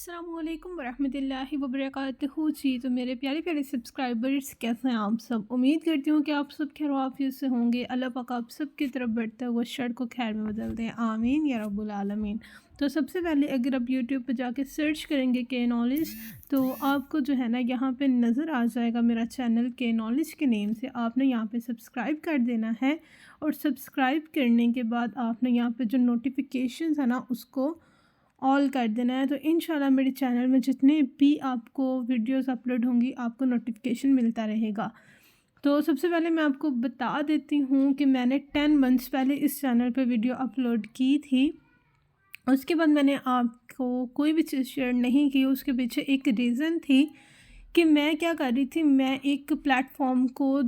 अस्सलामुअलैकुम वरहमतुल्लाहि वबरकातुहू जी। तो मेरे प्यारे प्यारे सब्सक्राइबर्स, कैसे हैं आप सब? उम्मीद करती हूँ कि आप सब खैर आफियत से होंगे। अल्लाह पाक आप सब की तरफ बढ़ता हुआ शर को खैर में बदल दें, आमीन या रब्बुल आलमीन। तो सबसे पहले अगर आप यूट्यूब पर जाके सर्च करेंगे के नॉलेज, तो आपको जो है ना यहाँ पे नज़र आ जाएगा मेरा चैनल के नॉलेज के नेम से। आपने यहाँ पे सब्सक्राइब कर देना है और सब्सक्राइब करने के बाद आपने यहाँ पे जो नोटिफिकेशन है ना उसको ऑल कर देना है। तो इंशाल्लाह मेरे चैनल में जितने भी आपको वीडियोस अपलोड होंगी आपको नोटिफिकेशन मिलता रहेगा। तो सबसे पहले मैं आपको बता देती हूँ कि मैंने 10 मंथ्स पहले इस चैनल पे वीडियो अपलोड की थी। उसके बाद मैंने आपको कोई भी चीज़ शेयर नहीं की। उसके पीछे एक रीज़न थी कि मैं क्या कर रही थी, मैं एक प्लेटफॉर्म को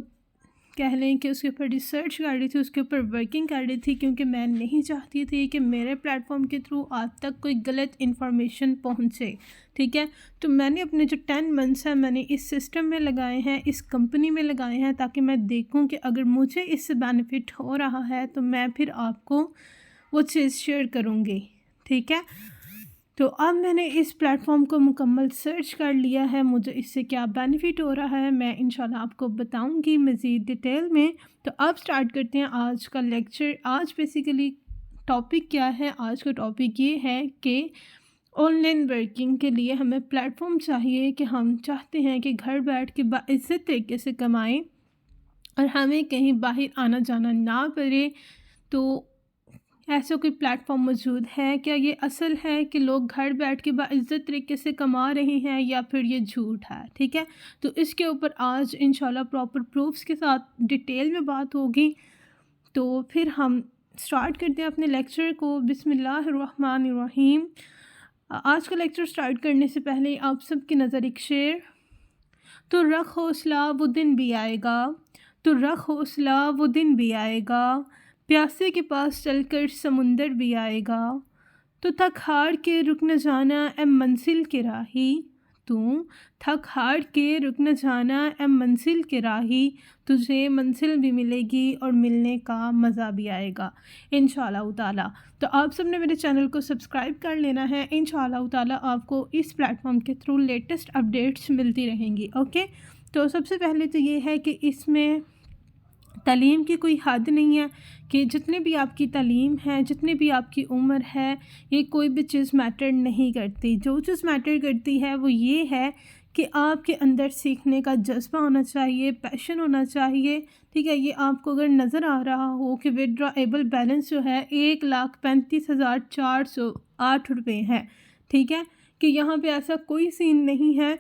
कह लें कि उसके ऊपर रिसर्च कर रही थी, उसके ऊपर वर्किंग कर रही थी, क्योंकि मैं नहीं चाहती थी कि मेरे प्लेटफॉर्म के थ्रू आप तक कोई गलत इन्फॉर्मेशन पहुंचे। ठीक है, तो मैंने अपने जो 10 मंथ्स हैं मैंने इस सिस्टम में लगाए हैं, इस कंपनी में लगाए हैं, ताकि मैं देखूं कि अगर मुझे इससे बेनिफिट हो रहा है तो मैं फिर आपको वो चीज़ शेयर करूँगी। ठीक है, तो अब मैंने इस प्लेटफॉर्म को मुकम्मल सर्च कर लिया है, मुझे इससे क्या बेनिफिट हो रहा है मैं इंशाल्लाह आपको बताऊंगी मज़ीद डिटेल में। तो अब स्टार्ट करते हैं आज का लेक्चर। आज बेसिकली टॉपिक क्या है? आज का टॉपिक ये है कि ऑनलाइन वर्किंग के लिए हमें प्लेटफॉर्म चाहिए, कि हम चाहते हैं कि घर बैठ के बाइज़्ज़त तरीके से कमाएं और हमें कहीं बाहर आना जाना ना पड़े। तो ऐसा कोई प्लेटफॉर्म मौजूद है क्या? ये असल है कि लोग घर बैठ के बाइज़्ज़त तरीके से कमा रहे हैं, या फिर ये झूठ है? ठीक है, तो इसके ऊपर आज इंशाल्लाह प्रॉपर प्रूफ्स के साथ डिटेल में बात होगी। तो फिर हम स्टार्ट करते हैं अपने लेक्चर को। बिस्मिल्लाहिर्रहमानिर्रहीम। आज का लेक्चर स्टार्ट करने से पहले आप सबकी नज़र एक शेर। तो रख हौसला वो दिन भी आएगा, तो रख हौसला वो दिन भी आएगा, प्यासे के पास चलकर समुंदर भी आएगा। तो थक हार के रुक न जाना ए मंजिल के राही, तू थक हार के रुक न जाना ए मंजिल के राही, तुझे मंजिल भी मिलेगी और मिलने का मज़ा भी आएगा इंशाअल्लाह ताला। तो आप सब ने मेरे चैनल को सब्सक्राइब कर लेना है। इंशाअल्लाह ताला आपको इस प्लेटफॉर्म के थ्रू लेटेस्ट अपडेट्स मिलती रहेंगी। ओके, तो सबसे पहले तो ये है कि इसमें तालीम की कोई हद नहीं है, कि जितने भी आपकी तालीम है, जितनी भी आपकी उम्र है, ये कोई भी चीज़ मैटर नहीं करती। जो चीज़ मैटर करती है वो ये है कि आपके अंदर सीखने का जज्बा होना चाहिए, पैशन होना चाहिए। ठीक है, ये आपको अगर नज़र आ रहा हो कि विड्रॉएबल बैलेंस जो है 1,35,408 रुपये है। ठीक है, कि यहाँ पे ऐसा कोई सीन नहीं है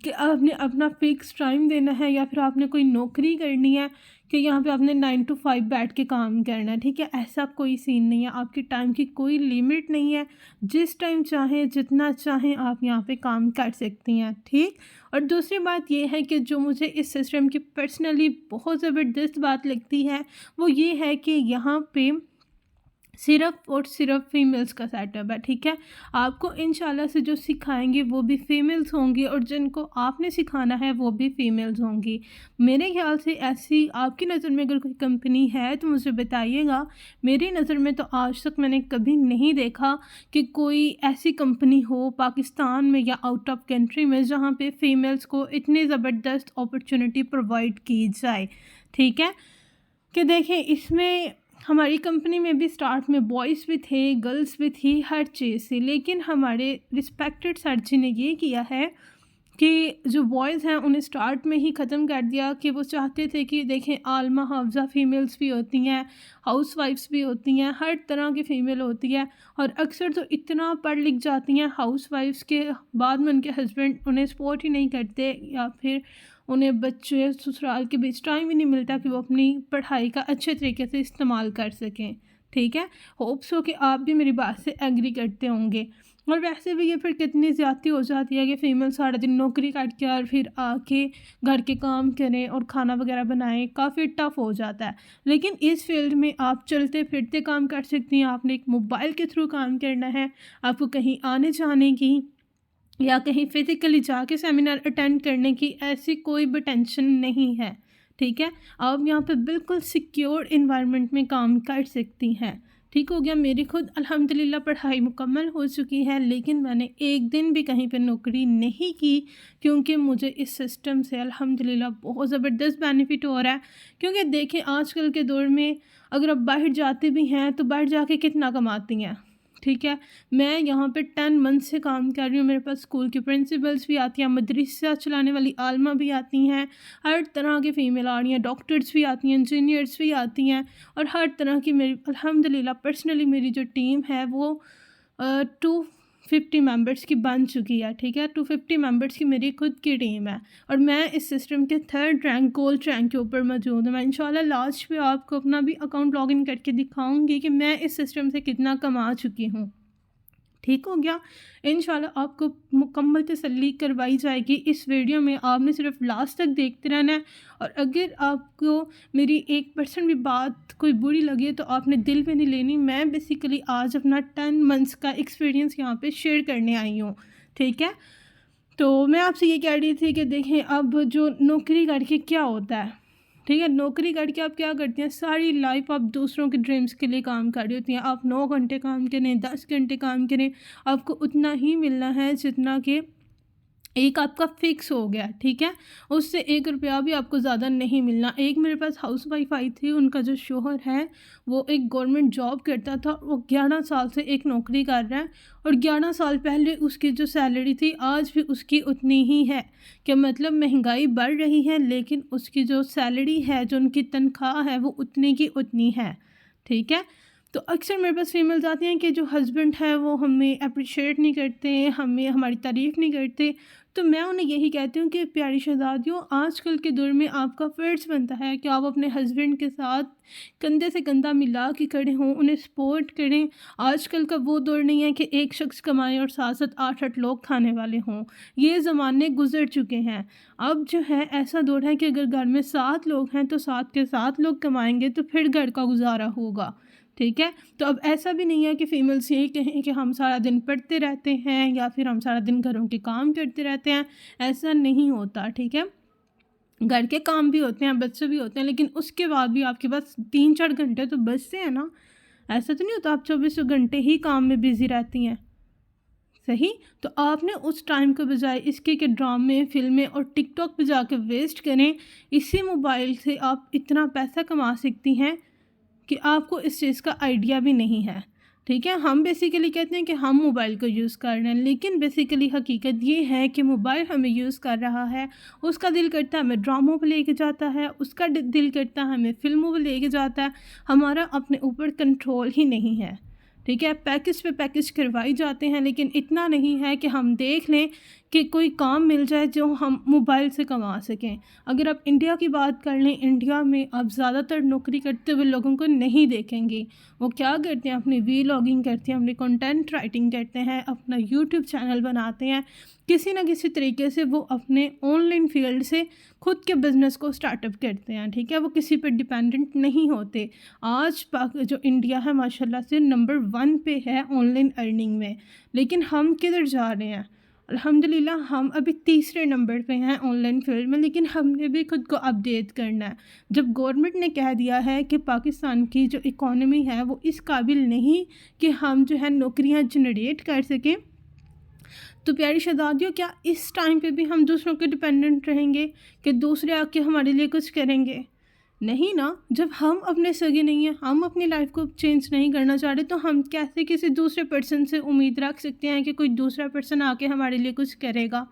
कि आपने अपना फ़िक्स टाइम देना है, या फिर आपने कोई नौकरी करनी है कि यहाँ पे आपने 9 to 5 बैठ के काम करना है। ठीक है, ऐसा कोई सीन नहीं है। आपके टाइम की कोई लिमिट नहीं है, जिस टाइम चाहें जितना चाहें आप यहाँ पे काम कर सकती हैं। ठीक, और दूसरी बात ये है कि जो मुझे इस सिस्टम की पर्सनली बहुत ज़बरदस्त बात लगती है वो ये है कि यहाँ पे सिर्फ़ और सिर्फ फ़ीमेल्स का सेटअप है। ठीक है, आपको इंशाल्लाह से जो सिखाएंगे वो भी फ़ीमेल्स होंगी, और जिनको आपने सिखाना है वो भी फ़ीमेल्स होंगी। मेरे ख़्याल से ऐसी आपकी नज़र में अगर कोई कंपनी है तो मुझे बताइएगा। मेरी नज़र में तो आज तक मैंने कभी नहीं देखा कि कोई ऐसी कंपनी हो पाकिस्तान में या आउट ऑफ कंट्री में जहाँ पे फ़ीमेल्स को इतनी ज़बरदस्त अपॉर्चुनिटी प्रोवाइड की जाए। ठीक है, कि देखें इसमें हमारी कंपनी में भी स्टार्ट में बॉयज़ भी थे, गर्ल्स भी थी, हर चीज़ से। लेकिन हमारे रिस्पेक्टेड सर जी ने ये किया है कि जो बॉयज़ हैं उन्हें स्टार्ट में ही ख़त्म कर दिया, कि वो चाहते थे कि देखें आलमा हाफ़ज़ा फ़ीमेल्स भी होती हैं, हाउस वाइफ्स भी होती हैं, हर तरह की फ़ीमेल होती है। और अक्सर तो इतना पढ़ लिख जाती हैं हाउस वाइफ्स के बाद में उनके हस्बैंड उन्हें सपोर्ट ही नहीं करते, या फिर उन्हें बच्चे ससुराल के बीच टाइम ही नहीं मिलता कि वो अपनी पढ़ाई का अच्छे तरीके से इस्तेमाल कर सकें। ठीक है, होप्स हो कि आप भी मेरी बात से एग्री करते होंगे। और वैसे भी ये फिर कितनी ज़्यादती हो जाती है कि फ़ीमेल सारा दिन नौकरी करके और फिर आके घर के काम करें और खाना वगैरह बनाएं, काफ़ी टफ़ हो जाता है। लेकिन इस फील्ड में आप चलते फिरते काम कर सकती हैं। आपने एक मोबाइल के थ्रू काम करना है, आपको कहीं आने जाने की या कहीं फ़िज़िकली जाके सेमिनार अटेंड करने की ऐसी कोई भी टेंशन नहीं है। ठीक है, आप यहाँ पे बिल्कुल सिक्योर इन्वायरमेंट में काम कर सकती हैं। ठीक हो गया। मेरी खुद अल्हम्दुलिल्लाह पढ़ाई मुकम्मल हो चुकी है, लेकिन मैंने एक दिन भी कहीं पे नौकरी नहीं की, क्योंकि मुझे इस सिस्टम से अल्हम्दुलिल्लाह बहुत ज़बरदस्त बेनिफिट हो रहा है। क्योंकि देखें आजकल के दौर में अगर आप बाहर जाते भी हैं तो बाहर जाके कितना कमाती हैं, ठीक है। मैं यहाँ पे 10 मंथ से काम कर रही हूँ। मेरे पास स्कूल की प्रिंसिपल्स भी आती हैं, मदरसा चलाने वाली आलमा भी आती हैं, हर तरह की फ़ीमेल आ रही हैं, डॉक्टर्स भी आती हैं, इंजीनियर्स भी आती हैं, और हर तरह की मेरी अल्हम्दुलिल्लाह पर्सनली मेरी जो टीम है वो 250 मेंबर्स की बन चुकी है, ठीक है। 250 मेंबर्स की मेरी खुद की टीम है, और मैं इस सिस्टम के 3rd रैंक गोल्ड रैंक के ऊपर मौजूद हूँ। मैं इंशाल्लाह लास्ट पे आपको अपना भी अकाउंट लॉगिन करके दिखाऊंगी कि मैं इस सिस्टम से कितना कमा चुकी हूँ। ठीक हो गया। इंशाल्लाह आपको मुकम्मल तसल्ली करवाई जाएगी। इस वीडियो में आपने सिर्फ लास्ट तक देखते रहना है, और अगर आपको मेरी 1% भी बात कोई बुरी लगे तो आपने दिल पे नहीं लेनी। मैं बेसिकली आज अपना 10 मंथ्स का एक्सपीरियंस यहाँ पे शेयर करने आई हूँ, ठीक है। तो मैं आपसे ये कह रही थी कि देखें अब जो नौकरी करके क्या होता है, ठीक है। नौकरी करके आप क्या करती हैं, सारी लाइफ आप दूसरों के ड्रीम्स के लिए काम कर रही होती हैं। आप 9 घंटे काम करें, 10 घंटे काम करें, आपको उतना ही मिलना है जितना कि एक आपका फ़िक्स हो गया, ठीक है। उससे 1 रुपया भी आपको ज़्यादा नहीं मिलना। एक मेरे पास हाउसवाइफ़ आई थी, उनका जो शौहर है वो एक गवर्नमेंट जॉब करता था, वो 11 साल से एक नौकरी कर रहा है, और 11 साल पहले उसकी जो सैलरी थी आज भी उसकी उतनी ही है। कि मतलब महंगाई बढ़ रही है लेकिन उसकी जो सैलरी है, जो उनकी तनख्वाह है, वो उतनी की उतनी है, ठीक है। तो अक्सर मेरे पास फीमेल्स आती हैं कि जो हस्बैंड है वो हमें अप्रिशिएट नहीं करते, हमें हमारी तारीफ़ नहीं करते। तो मैं उन्हें यही कहती हूँ कि प्यारी शहज़ादियों, आजकल के दौर में आपका फ़र्ज़ बनता है कि आप अपने हस्बैंड के साथ कंधे से कंधा मिला के खड़े हों, उन्हें सपोर्ट करें। आजकल का वो दौर नहीं है कि एक शख्स कमाए और साथ साथ 8-8 लोग खाने वाले हों। ये ज़माने गुजर चुके हैं। अब जो है ऐसा दौर है कि अगर घर में 7 लोग हैं तो 7 के 7 लोग कमाएंगे तो फिर घर का गुजारा होगा, ठीक है। तो अब ऐसा भी नहीं है कि फ़ीमेल्स यही कहें कि हम सारा दिन पढ़ते रहते हैं या फिर हम सारा दिन घरों के काम करते रहते हैं, ऐसा नहीं होता, ठीक है। घर के काम भी होते हैं, बच्चे भी होते हैं, लेकिन उसके बाद भी आपके पास 3-4 घंटे तो बचते हैं ना। ऐसा तो नहीं होता आप 24 घंटे ही काम में बिज़ी रहती हैं, सही। तो आपने उस टाइम के बजाय इसके कि ड्रामे, फ़िल्में और टिकटॉक पे जाके वेस्ट करें। इसी मोबाइल से आप इतना पैसा कमा सकती हैं कि आपको इस चीज़ का आइडिया भी नहीं है, ठीक है। हम बेसिकली कहते हैं कि हम मोबाइल को यूज़ कर रहे हैं, लेकिन बेसिकली हकीकत ये है कि मोबाइल हमें यूज़ कर रहा है। उसका दिल करता है हमें ड्रामों पे लेके जाता है, उसका दिल करता है हमें फ़िल्मों पे लेके जाता है। हमारा अपने ऊपर कंट्रोल ही नहीं है, ठीक है। पैकेज पे पैकेज करवाई जाते हैं, लेकिन इतना नहीं है कि हम देख लें कि कोई काम मिल जाए जो हम मोबाइल से कमा सकें। अगर आप इंडिया की बात कर लें, इंडिया में आप ज़्यादातर नौकरी करते हुए लोगों को नहीं देखेंगे। वो क्या करते हैं, अपनी वीलॉगिंग करते हैं, अपनी कंटेंट राइटिंग करते हैं, अपना यूट्यूब चैनल बनाते हैं। किसी न किसी तरीके से वो अपने ऑनलाइन फील्ड से खुद के बिज़नेस को स्टार्टअप करते हैं, ठीक है। वो किसी पर डिपेंडेंट नहीं होते। आज जो इंडिया है माशाल्लाह से नंबर 1 पे है ऑनलाइन अर्निंग में, लेकिन हम किधर जा रहे हैं। अल्हम्दुलिल्लाह हम अभी तीसरे नंबर पे हैं ऑनलाइन फील्ड में, लेकिन हमने भी खुद को अपडेट करना है। जब गवर्नमेंट ने कह दिया है कि पाकिस्तान की जो इकॉनमी है वो इस काबिल नहीं कि हम जो है नौकरियां जनरेट कर सकें, तो प्यारी शहज़ादियों, क्या इस टाइम पे भी हम दूसरों के डिपेंडेंट रहेंगे कि दूसरे आके हमारे लिए कुछ करेंगे? नहीं ना। जब हम अपने सगे नहीं हैं, हम अपनी लाइफ को चेंज नहीं करना चाह रहे, तो हम कैसे किसी दूसरे पर्सन से उम्मीद रख सकते हैं कि कोई दूसरा पर्सन आके हमारे लिए कुछ करेगा,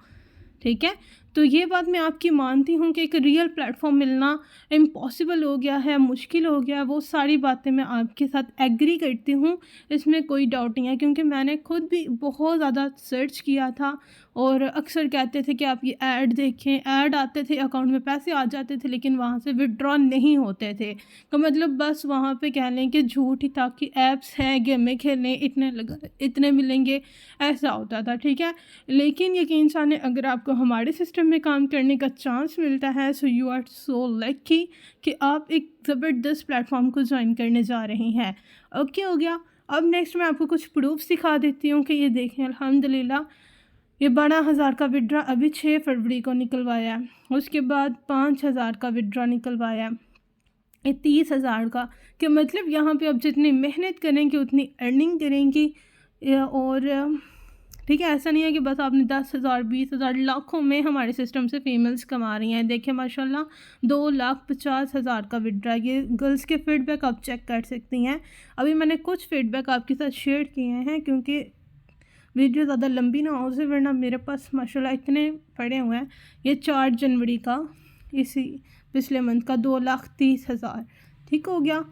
ठीक है। तो ये बात मैं आपकी मानती हूँ कि एक रियल प्लेटफॉर्म मिलना इम्पॉसिबल हो गया है, मुश्किल हो गया है। वो सारी बातें मैं आपके साथ एग्री करती हूँ, इसमें कोई डाउट नहीं है, क्योंकि मैंने खुद भी बहुत ज़्यादा सर्च किया था। और अक्सर कहते थे कि आप ये ऐड देखें, ऐड आते थे, अकाउंट में पैसे आ जाते थे, लेकिन वहाँ से विड्रॉ नहीं होते थे। तो मतलब बस वहाँ पे कह लें कि झूठ ही था कि ऐप्स हैं, गेमें खेलें, इतने मिलेंगे, ऐसा होता था, ठीक है। लेकिन यकीन जाने, अगर आपको हमारे सिस्टम में काम करने का चांस मिलता है, so you are so lucky कि आप एक ज़बरदस्त प्लेटफॉर्म को ज्वाइन करने जा रही हैं। अब क्या हो गया, अब नेक्स्ट मैं आपको कुछ प्रूफ दिखा देती हूँ कि ये देखें अल्हम्दुलिल्लाह, ये 12,000 का विड्रा अभी 6 फरवरी को निकलवाया है, उसके बाद 5,000 का विड्रा निकलवाया, 30,000 का, कि मतलब यहाँ पे आप जितनी मेहनत करेंगे उतनी अर्निंग करेंगी। और ठीक है, ऐसा नहीं है कि बस आपने 10,000 20,000, लाखों में हमारे सिस्टम से फीमेल्स कमा रही हैं। देखिए माशाल्लाह 2,50,000 का विड्रा। ये गर्ल्स के फीडबैक आप चेक कर सकती हैं। अभी मैंने कुछ फीडबैक आपके साथ शेयर किए हैं क्योंकि वीडियो ज़्यादा लंबी ना हो से, वरना मेरे पास माशाल्लाह इतने पड़े हुए हैं। ये 4 जनवरी का, इसी पिछले मंथ का 2,30,000 ठीक हो गया।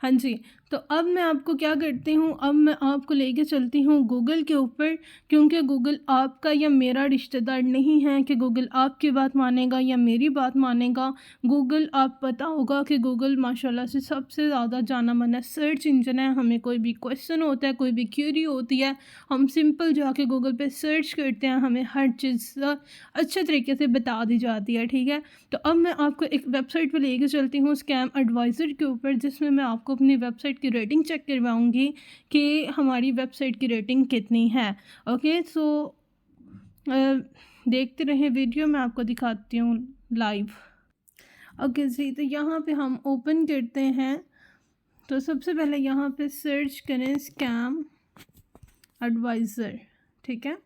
हाँ जी, तो अब मैं आपको क्या करती हूँ, अब मैं आपको लेके चलती हूँ गूगल के ऊपर, क्योंकि गूगल आपका या मेरा रिश्तेदार नहीं है कि गूगल आपकी बात मानेगा या मेरी बात मानेगा। गूगल, आप पता होगा कि गूगल माशाल्लाह से सबसे ज़्यादा जाना माना सर्च इंजन है। हमें कोई भी क्वेश्चन होता है, कोई भी क्यूरी होती है, हम सिंपल जाके गूगल पे सर्च करते हैं, हमें हर चीज़ अच्छे तरीके से बता दी जाती है। ठीक है, तो अब मैं आपको एक वेबसाइट पे लेके चलती हूँ स्कैम एडवाइज़र के ऊपर, जिसमें मैं आपको अपनी वेबसाइट की रेटिंग चेक करवाऊँगी कि हमारी वेबसाइट की रेटिंग कितनी है। ओके, सो देखते रहें वीडियो, मैं आपको दिखाती हूँ लाइव। ओके जी, तो यहाँ पे हम ओपन करते हैं। तो सबसे पहले यहाँ पे सर्च करें स्कैम एडवाइज़र। ठीक है,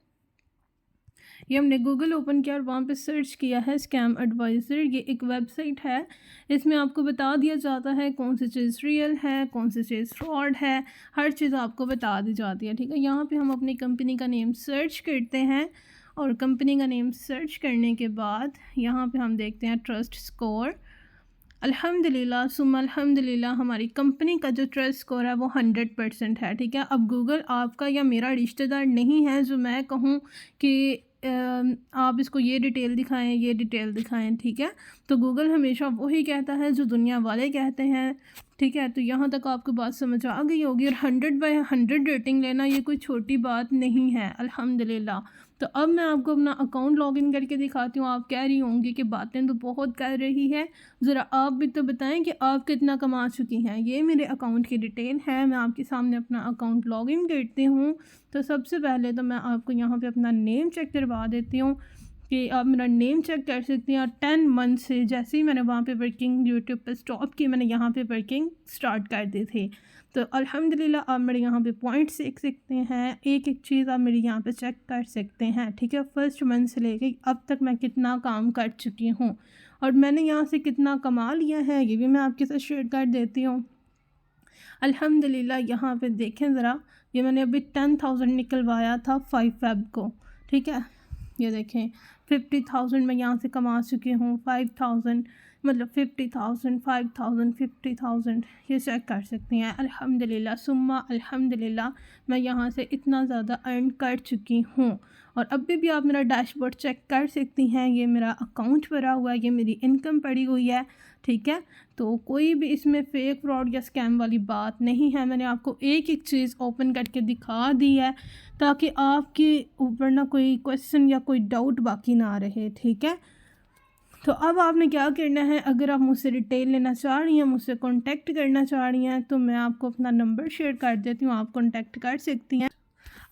ये हमने गूगल ओपन किया और वहाँ पे सर्च किया है स्कैम एडवाइज़र। ये एक वेबसाइट है, इसमें आपको बता दिया जाता है कौन सी चीज़ रियल है, कौन सी चीज़ फ्रॉड है, हर चीज़ आपको बता दी जाती है। ठीक है, यहाँ पे हम अपनी कंपनी का नेम सर्च करते हैं और कंपनी का नेम सर्च करने के बाद यहाँ पे हम देखते हैं ट्रस्ट स्कोर। अल्हम्दुलिल्लाह सुम्मा अल्हम्दुलिल्लाह, हमारी कंपनी का जो ट्रस्ट स्कोर है वो 100% है। ठीक है, अब गूगल आपका या मेरा रिश्तेदार नहीं है जो मैं कहूँ कि आप इसको ये डिटेल दिखाएं, ये डिटेल दिखाएं। ठीक है, तो गूगल हमेशा वही कहता है जो दुनिया वाले कहते हैं। ठीक है, तो यहाँ तक आपको बात समझ आ गई होगी। और 100/100 रेटिंग लेना ये कोई छोटी बात नहीं है, अल्हम्दुलिल्लाह। तो अब मैं आपको अपना अकाउंट लॉगिन करके दिखाती हूँ। आप कह रही होंगी कि बातें तो बहुत कर रही है, ज़रा आप भी तो बताएं कि आप कितना कमा चुकी हैं। ये मेरे अकाउंट की डिटेल है, मैं आपके सामने अपना अकाउंट लॉगिन करती हूँ। तो सबसे पहले तो मैं आपको यहाँ पे अपना नेम चेक करवा देती हूँ कि आप मेरा नेम चेक कर सकती हैं। और 10 मंथ से जैसे ही मैंने वहाँ पे वर्किंग यूट्यूब पे स्टॉप की, मैंने यहाँ पे वर्किंग स्टार्ट कर दी थी। तो अल्हम्दुलिल्लाह आप मेरे यहाँ पे पॉइंट्स देख सकते हैं, एक एक चीज़ आप मेरे यहाँ पे चेक कर सकते हैं। ठीक है, फर्स्ट मंथ से लेके अब तक मैं कितना काम कर चुकी हूँ और मैंने यहाँ से कितना कमा लिया है, ये भी मैं आपके साथ शेयर कर देती हूँ। अल्हम्दुलिल्लाह यहाँ पे देखें ज़रा, ये मैंने अभी 10,000 निकलवाया था 5 फ़रवरी को। ठीक है, ये देखें 50,000 मैं यहाँ से कमा चुकी हूँ। 5,000 मतलब 50,000, 5,000, 50,000, ये चेक कर सकती हैं। अल्हम्दुलिल्लाह सुम्मा अल्हम्दुलिल्लाह, मैं यहाँ से इतना ज़्यादा अर्न कर चुकी हूँ। और अभी भी आप मेरा डैशबोर्ड चेक कर सकती हैं, ये मेरा अकाउंट भरा हुआ है, ये मेरी इनकम पड़ी हुई है। ठीक है, तो कोई भी इसमें फ़ेक फ्रॉड या स्कैम वाली बात नहीं है। मैंने आपको एक एक चीज़ ओपन करके दिखा दी है ताकि आपके ऊपर ना कोई क्वेश्चन या कोई डाउट बाकी ना रहे। ठीक है, तो अब आपने क्या करना है, अगर आप मुझसे डिटेल लेना चाह रही हैं, मुझसे कांटेक्ट करना चाह रही हैं, तो मैं आपको अपना नंबर शेयर कर देती हूँ, आप कांटेक्ट कर सकती हैं।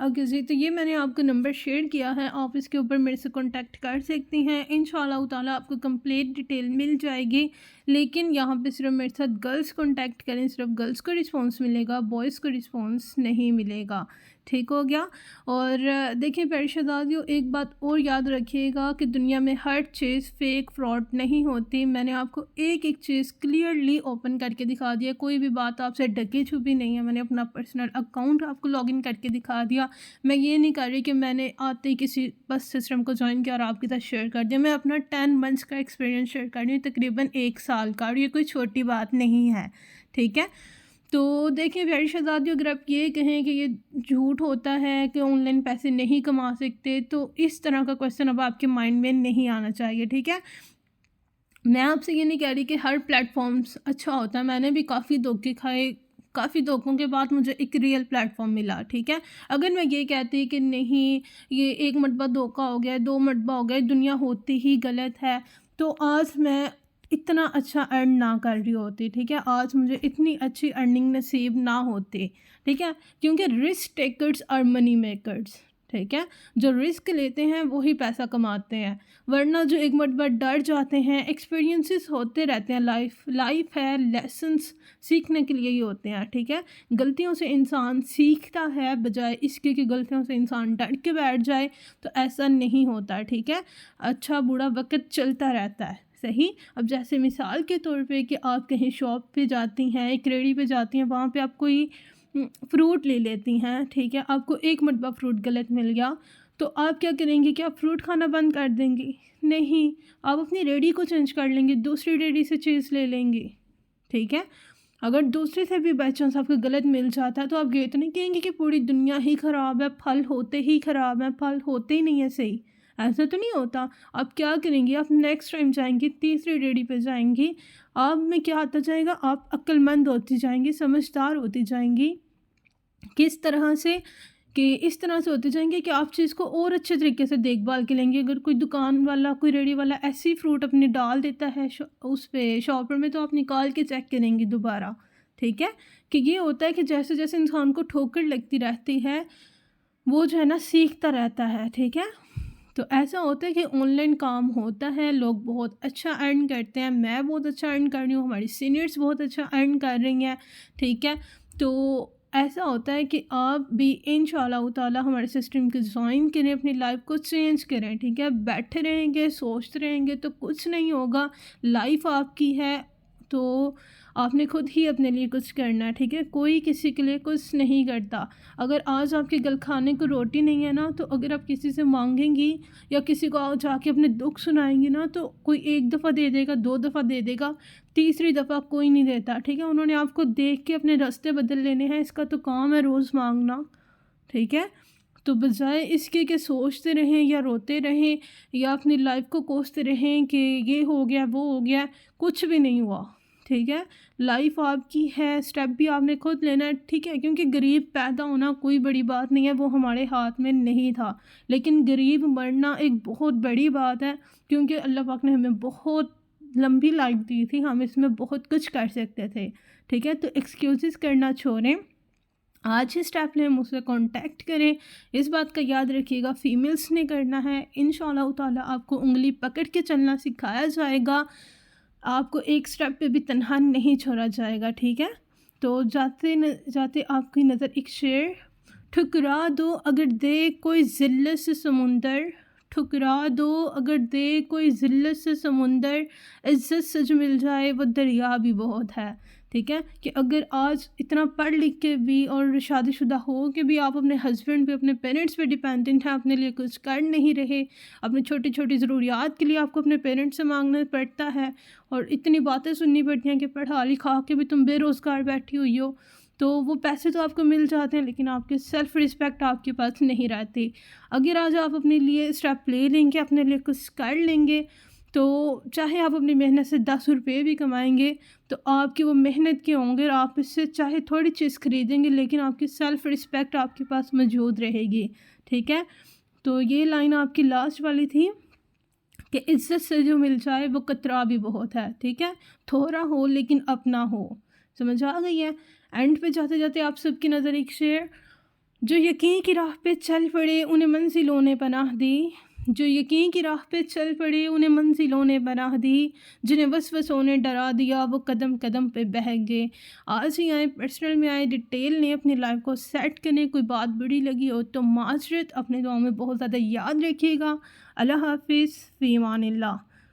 ओके जी, तो ये मैंने आपको नंबर शेयर किया है, आप इसके ऊपर मेरे से कांटेक्ट कर सकती हैं। इंशाल्लाह ताला आपको कंप्लीट डिटेल मिल जाएगी। लेकिन यहाँ पे सिर्फ मेरे साथ गर्ल्स कांटेक्ट करें, सिर्फ गर्ल्स को रिस्पांस मिलेगा, बॉयज़ को रिस्पांस नहीं मिलेगा। ठीक हो गया। और देखिए प्यारी शहज़ादियों, एक बात और याद रखिएगा कि दुनिया में हर चीज़ फ़ेक फ्रॉड नहीं होती। मैंने आपको एक एक चीज़ क्लियरली ओपन करके दिखा दिया, कोई भी बात आपसे ढकी छुपी नहीं है। मैंने अपना पर्सनल अकाउंट आपको लॉगिन करके दिखा दिया। मैं ये नहीं कर रही कि मैंने आते ही किसी बस सिस्टम को ज्वाइन किया और आपके साथ शेयर कर दिया। मैं अपना 10 मंथ्स का एक्सपीरियंस शेयर कर रही हूँ, तकरीबन 1 साल का, और ये कोई छोटी बात नहीं है। ठीक है, तो देखिए प्यारी शहज़ादियों, अगर आप ये कहें कि ये झूठ होता है कि ऑनलाइन पैसे नहीं कमा सकते, तो इस तरह का क्वेश्चन अब आपके माइंड में नहीं आना चाहिए। ठीक है, मैं आपसे ये नहीं कह रही कि हर प्लेटफॉर्म्स अच्छा होता है। मैंने भी काफ़ी धोखे खाए, काफ़ी धोखों के बाद मुझे एक रियल प्लेटफॉर्म मिला। ठीक है, अगर मैं ये कहती कि नहीं ये एक मरतबा धोखा हो गया, 2 मरतबा हो गया, दुनिया होती ही गलत है, तो आज मैं इतना अच्छा अर्न ना कर रही होती। ठीक है, आज मुझे इतनी अच्छी अर्निंग नसीब ना होती। ठीक है, क्योंकि रिस्क टेकर्स और मनी मेकर्स। ठीक है। जो रिस्क लेते हैं वही पैसा कमाते हैं, वरना जो एक मरतबा डर जाते हैं, एक्सपीरियंसेस होते रहते हैं। लाइफ है, लेसन्स सीखने के लिए ही होते हैं, ठीक है। गलतियों से इंसान सीखता है, बजाय इसके कि गलतियों से इंसान डर के बैठ जाए, तो ऐसा नहीं होता, ठीक है। अच्छा बुरा वक्त चलता रहता है, सही। अब जैसे मिसाल के तौर पे कि आप कहीं शॉप पे जाती हैं, एक रेडी पे जाती हैं, वहाँ पे आप कोई फ़्रूट ले लेती हैं, ठीक है। आपको एक मरतबा फ़्रूट गलत मिल गया, तो आप क्या करेंगी? क्या आप फ़्रूट खाना बंद कर देंगी? नहीं, आप अपनी रेडी को चेंज कर लेंगी, दूसरी रेडी से चीज़ ले लेंगी, ठीक है। अगर दूसरे से भी बाई चांस आपको गलत मिल जाता है, तो आप ये तो नहीं कहेंगे कि पूरी दुनिया ही ख़राब है, फल होते ही ख़राब हैं, फल होते ही नहीं है सही, ऐसा तो नहीं होता। आप क्या करेंगी? आप नेक्स्ट टाइम जाएंगी, तीसरी रेडी पे जाएंगी, आप में क्या आता जाएगा? आप अक्लमंद होती जाएंगी, समझदार होती जाएंगी। किस तरह से? कि इस तरह से होते जाएंगे कि आप चीज़ को और अच्छे तरीके से देखभाल के लेंगे। अगर कोई दुकान वाला, कोई रेडी वाला ऐसी फ्रूट अपनी डाल देता है उस पे शॉपर में, तो आप निकाल के चेक करेंगे दोबारा, ठीक है। कि ये होता है कि जैसे जैसे इंसान को ठोकर लगती रहती है, वो जो है ना सीखता रहता है, ठीक है। तो ऐसा होता है कि ऑनलाइन काम होता है, लोग बहुत अच्छा अर्न करते हैं, मैं बहुत अच्छा अर्न कर रही हूँ, हमारी सीनियर्स बहुत अच्छा अर्न कर रही हैं, ठीक है। तो ऐसा होता है कि आप भी इंशाल्लाह ताला हमारे सिस्टम को ज्वाइन करें, अपनी लाइफ को चेंज करें, ठीक है। बैठे रहेंगे, सोचते रहेंगे तो कुछ नहीं होगा। लाइफ आपकी है, तो आपने खुद ही अपने लिए कुछ करना है, ठीक है। कोई किसी के लिए कुछ नहीं करता। अगर आज आपके गल खाने को रोटी नहीं है ना, तो अगर आप किसी से मांगेंगी या किसी को जाके अपने दुख सुनाएंगी ना, तो कोई एक दफ़ा दे देगा, 2 दफ़ा दे देगा, तीसरी दफ़ा कोई नहीं देता, ठीक है। उन्होंने आपको देख के अपने रास्ते बदल लेने हैं, इसका तो काम है रोज़ मांगना, ठीक है। तो बजाय इसके कि सोचते रहें या रोते रहें या अपनी लाइफ को कोसते रहें कि ये हो गया वो हो गया, कुछ भी नहीं हुआ, ठीक है। लाइफ आपकी है, स्टेप भी आपने खुद लेना है, ठीक है। क्योंकि गरीब पैदा होना कोई बड़ी बात नहीं है, वो हमारे हाथ में नहीं था, लेकिन गरीब मरना एक बहुत बड़ी बात है, क्योंकि अल्लाह पाक ने हमें बहुत लंबी लाइफ दी थी, हम इसमें बहुत कुछ कर सकते थे, ठीक है। तो एक्सक्यूज़ेस करना छोड़ें, आज ही स्टेप लें, मुझसे कांटेक्ट करें। इस बात का याद रखिएगा, फीमेल्स ने करना है। इंशाल्लाह ताला आपको उंगली पकड़ के चलना सिखाया जाएगा, आपको एक स्टेप पे भी तन्हा नहीं छोड़ा जाएगा, ठीक है। तो जाते आपकी नज़र एक शेर, ठुकरा दो अगर दे कोई ज़िल्लत से समुंदर, ठुकरा दो अगर दे कोई ज़िल्लत से समुंदर, इज़्ज़त से जो मिल जाए वो दरिया भी बहुत है, ठीक है। कि अगर आज इतना पढ़ लिख के भी और शादीशुदा हो के भी आप अपने हस्बैंड पे, अपने पेरेंट्स पे डिपेंडेंट हैं, अपने लिए कुछ कर नहीं रहे, अपनी छोटी छोटी ज़रूरियात के लिए आपको अपने पेरेंट्स से मांगना पड़ता है, और इतनी बातें सुननी पड़ती हैं कि पढ़ा लिखा के भी तुम बेरोज़गार बैठी हुई हो, तो वो पैसे तो आपको मिल जाते हैं, लेकिन आपकी सेल्फ़ रिस्पेक्ट आपके पास नहीं रहती। अगर आज आप अपने लिए स्टेप ले लेंगे, अपने लिए कुछ कर लेंगे, तो चाहे आप अपनी मेहनत से 10 रुपये भी कमाएंगे, तो आपकी वो मेहनत के होंगे, और आप इससे चाहे थोड़ी चीज़ खरीदेंगे, लेकिन आपकी सेल्फ़ रिस्पेक्ट आपके पास मौजूद रहेगी, ठीक है। तो ये लाइन आपकी लास्ट वाली थी कि इज़्ज़त से जो मिल जाए वो कतरा भी बहुत है, ठीक है। थोड़ा हो लेकिन अपना हो, समझ आ गई है। एंड पे जाते जाते आप सबकी नज़र एक शेर, जो यकीन की राह पे चल पड़े उन्हें मंजिलों ने पनाह दी, जो यकीन की राह पे चल पड़े उन्हें मंजिलों ने पनाह दी, जिन्हें वसवसों ने डरा दिया वो कदम कदम पे बह गए। आज ही आए, पर्सनल में आए, डिटेल ने अपनी लाइफ को सेट करने। कोई बात बड़ी लगी हो तो माजरत, अपने दुआ में बहुत ज़्यादा याद रखिएगा। अल्लाह हाफिज़, फ़ी अमानिल्लाह।